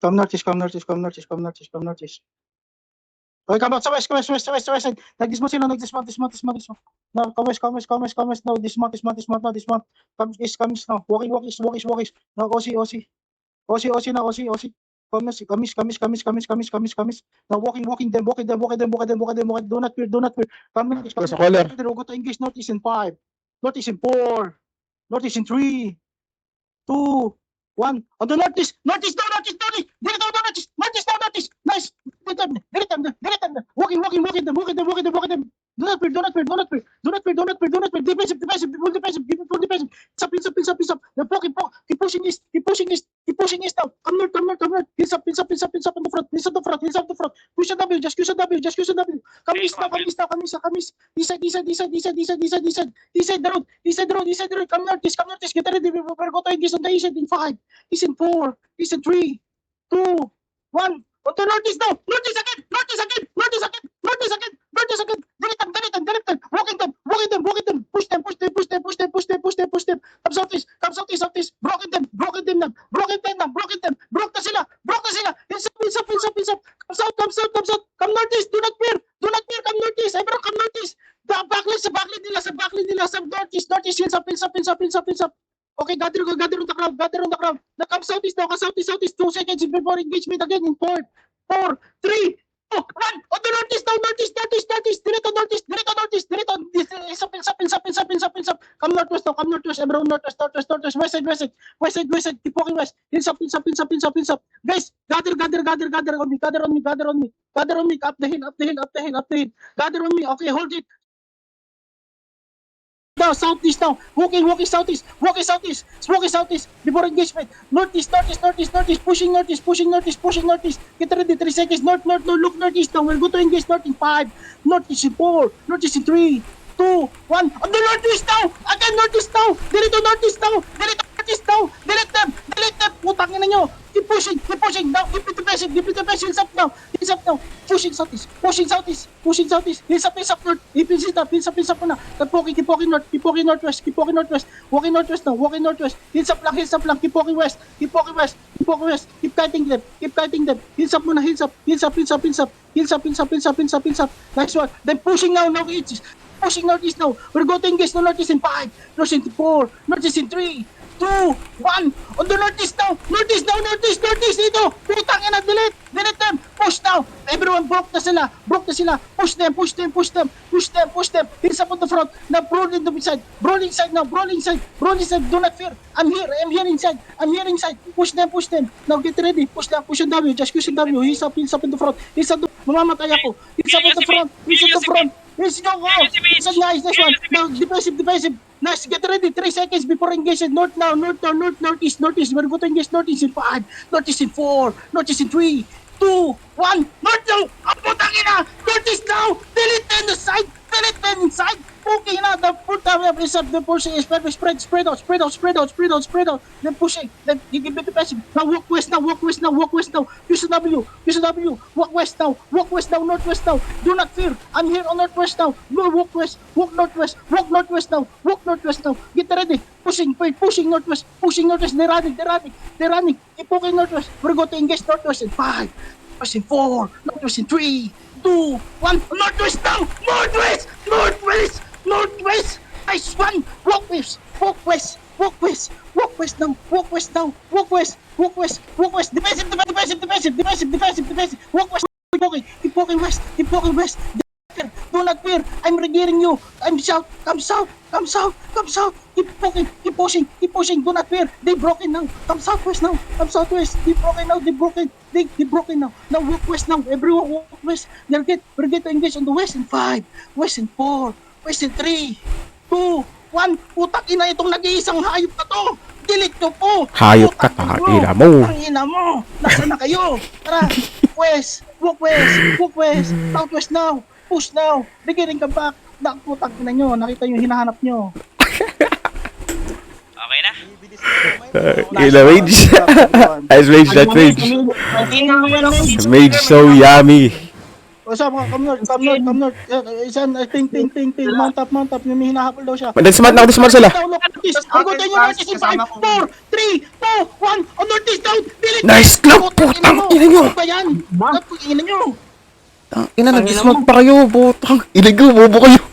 come northeast, come northeast, come northeast, come northeast, come northeast. Okay, come out sa west, west, west, west, west. Nag-dismount sila, nag-dismount, dismount. No, come west, come west, come west, come west. No, dismount, no, dismount. Come east, no. Walking, walk east. No, OC. No, OC. Come east. Now walking them. Do not fear. Come northeast, come northeast. Go to engage northeast in 5. Northeast in 4. Northeast in 3. 2. 1. On the northeast. Northeast. Nice. Delete them. Walking them. Do not fear. Defensive. Full defensive. It's up. They're poking. Keep pushing east now. Come north. Heels up on the front. Heels up the front. Push a W. Just use a W. Come east now. East side. East the road. Come northeast. Get ready. We're going to engage on the east side in 5. East in 4. East in 3. 2. 1. On the northeast now. Northeast again. Delete them. Walking them. Push them. Come southeast. Broken them now. Broke na sila. Heels up. Come south. Come northeast. Do not fear. Come northeast. Everyone come northeast. Sa backline nila. Sa northeast. Heels up. Okay, gather on the crowd. Now come southeast. 2 seconds before engagement again in 4, 3, 2, 1. On the northeast now. Northeast. Direct on northeast. Heels up. Come northwest. Everyone northwest. West side. Keep walking west. Heels up. Guys, gather on me. Up the hill. Gather on me. Okay, hold it. Now, southeast now. Walking southeast. Before engagement. Northeast. Pushing northeast. Get ready. 3 seconds. North. Look northeast now. We'll go to engage north in 5. Northeast in 4. Northeast in 3. 2, 1. On the northeast now. Again, northeast now. Delete them. Putang ina nyo. Keep pushing. Now, keep it defensive. Heels up now. Pushing southeast. Heels up north. Heels up na. Keep walking north. Keep walking northwest. Walking northwest now. Heels up lang. Keep walking west. Keep kiting them. Heels up muna. Heels up. Nice one. Then pushing now. Pushing northeast now. We're going to engage the northeast in 5. Northeast in 4. Northeast in 3. 2, 1. On the northeast now. Northeast dito. Putang ina, delete them. Push now. Everyone broke na sila. Push them. Heels up on the front. Now brawling to the side. Brawling side. Do not fear. I'm here inside. Push them. Now get ready. Push on W. Just push on W. Heels up in the front. Mamamatay ako. Heels up on the front. Let's go. It's nice. This one. Now defensive. Nice. Get ready. 3 seconds before engagement. North, northeast. We're going to engage northeast in 5. Northeast in 4. Northeast in 3. 2, 1. North now. Ang putang ina. Northeast now. Delete them inside. Okay na. The pushing is perfect. Spread out. Then pushing. Then you give it the passive. Now walk west now. Use a W. Walk west now. Northwest now. Do not fear. I'm here on northwest now. No, walk west. Walk northwest now. Get ready. Pushing northwest. They're running. Keep walking northwest. We're going to engage northwest in 5. Northwest in 4. Northwest in 3. 2, 1. Northwest now. Northwest. Nice one. Walk west now. Defensive. Walk west. Keep walking west. Do not fear. I'm regearing you. I'm south. Come south. Keep pushing. Do not fear. They broken now. Come southwest. They broken now. Now walk west now. Everyone walk west. We're going to engage on the west in 5. West in 4. West in 3. 2, 1. Putak ina itong nag-iisang hayop na to. Delete nyo po. Hayop ka, tangina mo. Nasaan na kayo? Tara. Walk west. Southwest now. Push now. Beginning ka back. Putang ina nyo. Nakita nyo hinahanap nyo. Okay na? Mage. As Mage, that Mage. Mage so yummy. O siya, mga come north. Isan, ping. Mount up. May hinahabol daw siya. Dismount na ako, dismount sila. Agutin nyo northeast in 5, 4, 3, 2, 1. On northeast down. Bilit. Nice club, putang ina nyo. Ano ba yan? Putang ina nyo. Ina, nag-dismount pa kayo, putang. Iligaw, bobo kayo.